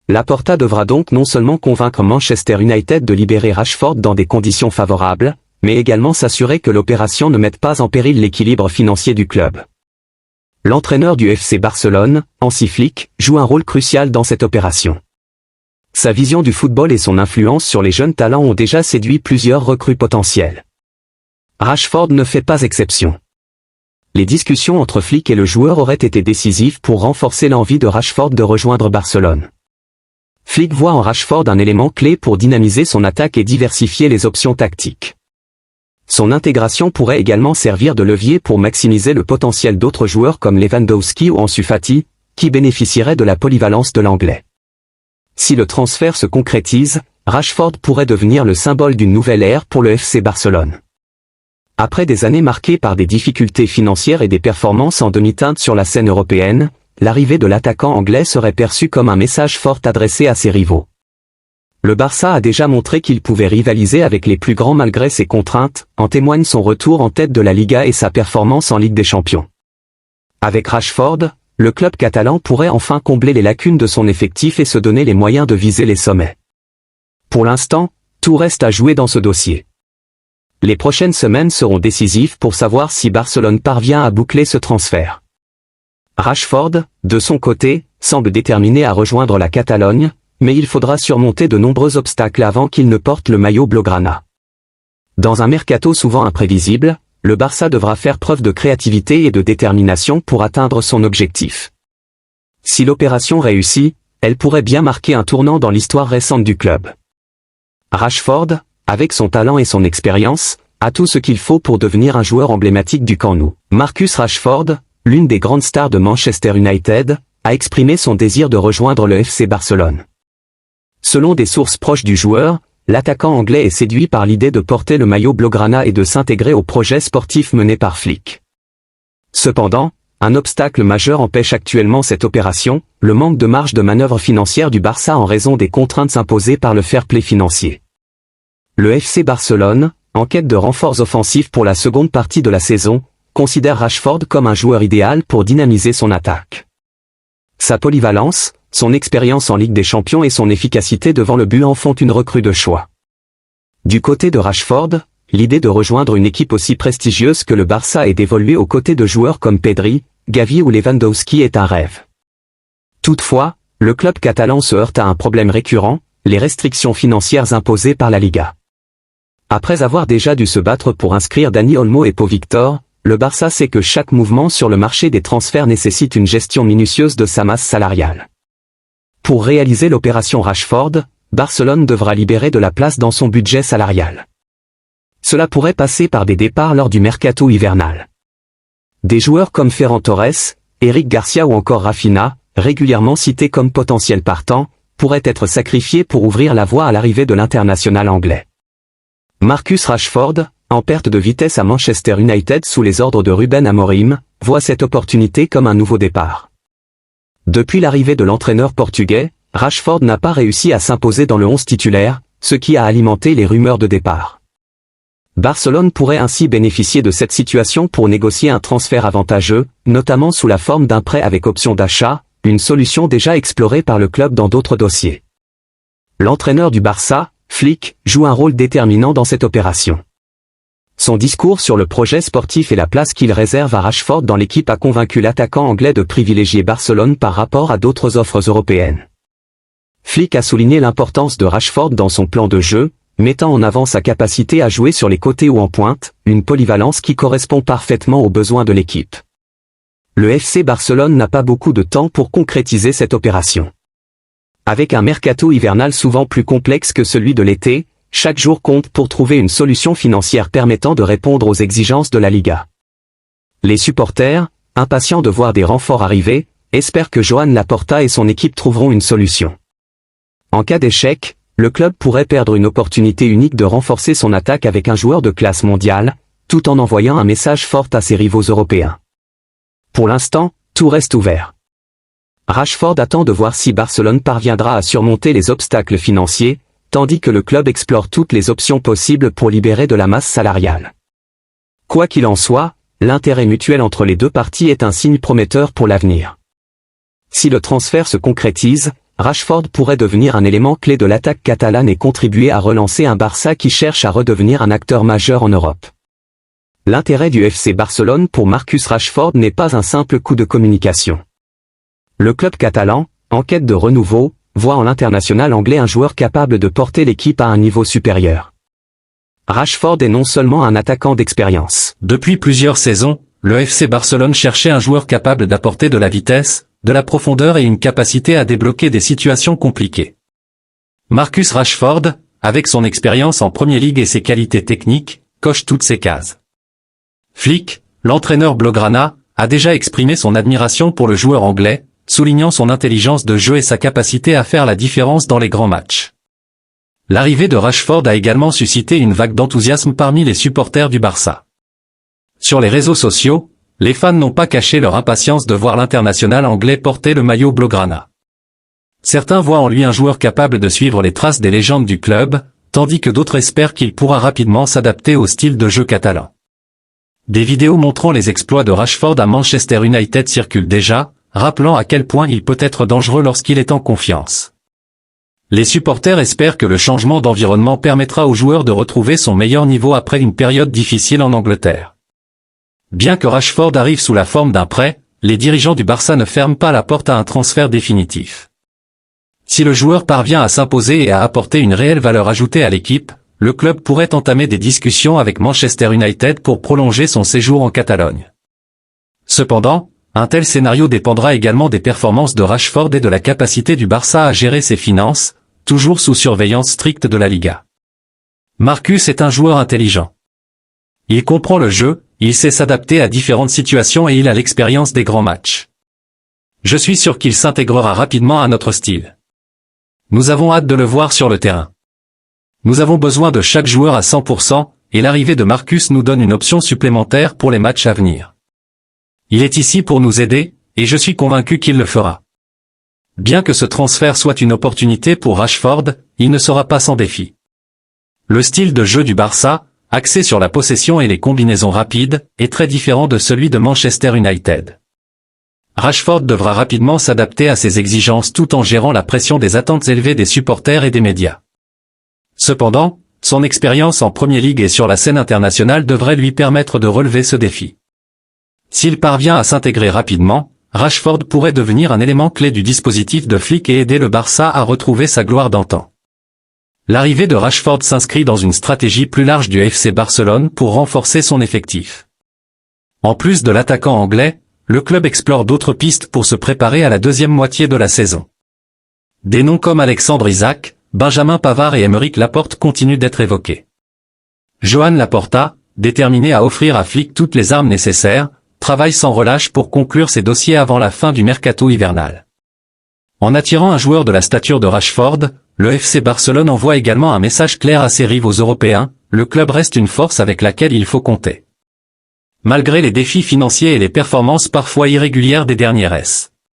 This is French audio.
Laporta devra donc non seulement convaincre Manchester United de libérer Rashford dans des conditions favorables, mais également s'assurer que l'opération ne mette pas en péril l'équilibre financier du club. L'entraîneur du FC Barcelone, Hansi Flick, joue un rôle crucial dans cette opération. Sa vision du football et son influence sur les jeunes talents ont déjà séduit plusieurs recrues potentielles. Rashford ne fait pas exception. Les discussions entre Flick et le joueur auraient été décisives pour renforcer l'envie de Rashford de rejoindre Barcelone. Flick voit en Rashford un élément clé pour dynamiser son attaque et diversifier les options tactiques. Son intégration pourrait également servir de levier pour maximiser le potentiel d'autres joueurs comme Lewandowski ou Ansu Fati, qui bénéficieraient de la polyvalence de l'anglais. Si le transfert se concrétise, Rashford pourrait devenir le symbole d'une nouvelle ère pour le FC Barcelone. Après des années marquées par des difficultés financières et des performances en demi-teinte sur la scène européenne, l'arrivée de l'attaquant anglais serait perçue comme un message fort adressé à ses rivaux. Le Barça a déjà montré qu'il pouvait rivaliser avec les plus grands malgré ses contraintes, en témoigne son retour en tête de la Liga et sa performance en Ligue des Champions. Avec Rashford, le club catalan pourrait enfin combler les lacunes de son effectif et se donner les moyens de viser les sommets. Pour l'instant, tout reste à jouer dans ce dossier. Les prochaines semaines seront décisives pour savoir si Barcelone parvient à boucler ce transfert. Rashford, de son côté, semble déterminé à rejoindre la Catalogne, mais il faudra surmonter de nombreux obstacles avant qu'il ne porte le maillot blaugrana. Dans un mercato souvent imprévisible, le Barça devra faire preuve de créativité et de détermination pour atteindre son objectif. Si l'opération réussit, elle pourrait bien marquer un tournant dans l'histoire récente du club. Rashford, avec son talent et son expérience, a tout ce qu'il faut pour devenir un joueur emblématique du Camp Nou. Marcus Rashford, l'une des grandes stars de Manchester United, a exprimé son désir de rejoindre le FC Barcelone. Selon des sources proches du joueur, l'attaquant anglais est séduit par l'idée de porter le maillot blaugrana et de s'intégrer au projet sportif mené par Flick. Cependant, un obstacle majeur empêche actuellement cette opération, le manque de marge de manœuvre financière du Barça en raison des contraintes imposées par le fair play financier. Le FC Barcelone, en quête de renforts offensifs pour la seconde partie de la saison, considère Rashford comme un joueur idéal pour dynamiser son attaque. Sa polyvalence, son expérience en Ligue des Champions et son efficacité devant le but en font une recrue de choix. Du côté de Rashford, l'idée de rejoindre une équipe aussi prestigieuse que le Barça et d'évoluer aux côtés de joueurs comme Pedri, Gavi ou Lewandowski est un rêve. Toutefois, le club catalan se heurte à un problème récurrent, les restrictions financières imposées par la Liga. Après avoir déjà dû se battre pour inscrire Dani Olmo et Pau Victor, le Barça sait que chaque mouvement sur le marché des transferts nécessite une gestion minutieuse de sa masse salariale. Pour réaliser l'opération Rashford, Barcelone devra libérer de la place dans son budget salarial. Cela pourrait passer par des départs lors du mercato hivernal. Des joueurs comme Ferran Torres, Eric Garcia ou encore Rafinha, régulièrement cités comme potentiels partants, pourraient être sacrifiés pour ouvrir la voie à l'arrivée de l'international anglais. Marcus Rashford, en perte de vitesse à Manchester United sous les ordres de Ruben Amorim, voit cette opportunité comme un nouveau départ. Depuis l'arrivée de l'entraîneur portugais, Rashford n'a pas réussi à s'imposer dans le 11 titulaire, ce qui a alimenté les rumeurs de départ. Barcelone pourrait ainsi bénéficier de cette situation pour négocier un transfert avantageux, notamment sous la forme d'un prêt avec option d'achat, une solution déjà explorée par le club dans d'autres dossiers. L'entraîneur du Barça, Flick, joue un rôle déterminant dans cette opération. Son discours sur le projet sportif et la place qu'il réserve à Rashford dans l'équipe a convaincu l'attaquant anglais de privilégier Barcelone par rapport à d'autres offres européennes. Flick a souligné l'importance de Rashford dans son plan de jeu, mettant en avant sa capacité à jouer sur les côtés ou en pointe, une polyvalence qui correspond parfaitement aux besoins de l'équipe. Le FC Barcelone n'a pas beaucoup de temps pour concrétiser cette opération. Avec un mercato hivernal souvent plus complexe que celui de l'été, chaque jour compte pour trouver une solution financière permettant de répondre aux exigences de la Liga. Les supporters, impatients de voir des renforts arriver, espèrent que Joan Laporta et son équipe trouveront une solution. En cas d'échec, le club pourrait perdre une opportunité unique de renforcer son attaque avec un joueur de classe mondiale, tout en envoyant un message fort à ses rivaux européens. Pour l'instant, tout reste ouvert. Rashford attend de voir si Barcelone parviendra à surmonter les obstacles financiers, tandis que le club explore toutes les options possibles pour libérer de la masse salariale. Quoi qu'il en soit, l'intérêt mutuel entre les deux parties est un signe prometteur pour l'avenir. Si le transfert se concrétise, Rashford pourrait devenir un élément clé de l'attaque catalane et contribuer à relancer un Barça qui cherche à redevenir un acteur majeur en Europe. L'intérêt du FC Barcelone pour Marcus Rashford n'est pas un simple coup de communication. Le club catalan, en quête de renouveau, voit en l'international anglais un joueur capable de porter l'équipe à un niveau supérieur. Rashford est non seulement un attaquant d'expérience. Depuis plusieurs saisons, le FC Barcelone cherchait un joueur capable d'apporter de la vitesse, de la profondeur et une capacité à débloquer des situations compliquées. Marcus Rashford, avec son expérience en Premier League et ses qualités techniques, coche toutes ces cases. Flick, l'entraîneur blaugrana, a déjà exprimé son admiration pour le joueur anglais, soulignant son intelligence de jeu et sa capacité à faire la différence dans les grands matchs. L'arrivée de Rashford a également suscité une vague d'enthousiasme parmi les supporters du Barça. Sur les réseaux sociaux, les fans n'ont pas caché leur impatience de voir l'international anglais porter le maillot blaugrana. Certains voient en lui un joueur capable de suivre les traces des légendes du club, tandis que d'autres espèrent qu'il pourra rapidement s'adapter au style de jeu catalan. Des vidéos montrant les exploits de Rashford à Manchester United circulent déjà, rappelant à quel point il peut être dangereux lorsqu'il est en confiance. Les supporters espèrent que le changement d'environnement permettra au joueur de retrouver son meilleur niveau après une période difficile en Angleterre. Bien que Rashford arrive sous la forme d'un prêt, les dirigeants du Barça ne ferment pas la porte à un transfert définitif. Si le joueur parvient à s'imposer et à apporter une réelle valeur ajoutée à l'équipe, le club pourrait entamer des discussions avec Manchester United pour prolonger son séjour en Catalogne. Cependant, un tel scénario dépendra également des performances de Rashford et de la capacité du Barça à gérer ses finances, toujours sous surveillance stricte de la Liga. Marcus est un joueur intelligent. Il comprend le jeu, il sait s'adapter à différentes situations et il a l'expérience des grands matchs. Je suis sûr qu'il s'intégrera rapidement à notre style. Nous avons hâte de le voir sur le terrain. Nous avons besoin de chaque joueur à 100%, et l'arrivée de Marcus nous donne une option supplémentaire pour les matchs à venir. Il est ici pour nous aider, et je suis convaincu qu'il le fera. Bien que ce transfert soit une opportunité pour Rashford, il ne sera pas sans défi. Le style de jeu du Barça, axé sur la possession et les combinaisons rapides, est très différent de celui de Manchester United. Rashford devra rapidement s'adapter à ces exigences tout en gérant la pression des attentes élevées des supporters et des médias. Cependant, son expérience en Premier League et sur la scène internationale devrait lui permettre de relever ce défi. S'il parvient à s'intégrer rapidement, Rashford pourrait devenir un élément clé du dispositif de Flick et aider le Barça à retrouver sa gloire d'antan. L'arrivée de Rashford s'inscrit dans une stratégie plus large du FC Barcelone pour renforcer son effectif. En plus de l'attaquant anglais, le club explore d'autres pistes pour se préparer à la deuxième moitié de la saison. Des noms comme Alexandre Isak, Benjamin Pavard et Aymeric Laporte continuent d'être évoqués. Joan Laporta, déterminé à offrir à Flick toutes les armes nécessaires, travaille sans relâche pour conclure ses dossiers avant la fin du mercato hivernal. En attirant un joueur de la stature de Rashford, le FC Barcelone envoie également un message clair à ses rivaux européens, le club reste une force avec laquelle il faut compter. Malgré les défis financiers et les performances parfois irrégulières des dernières.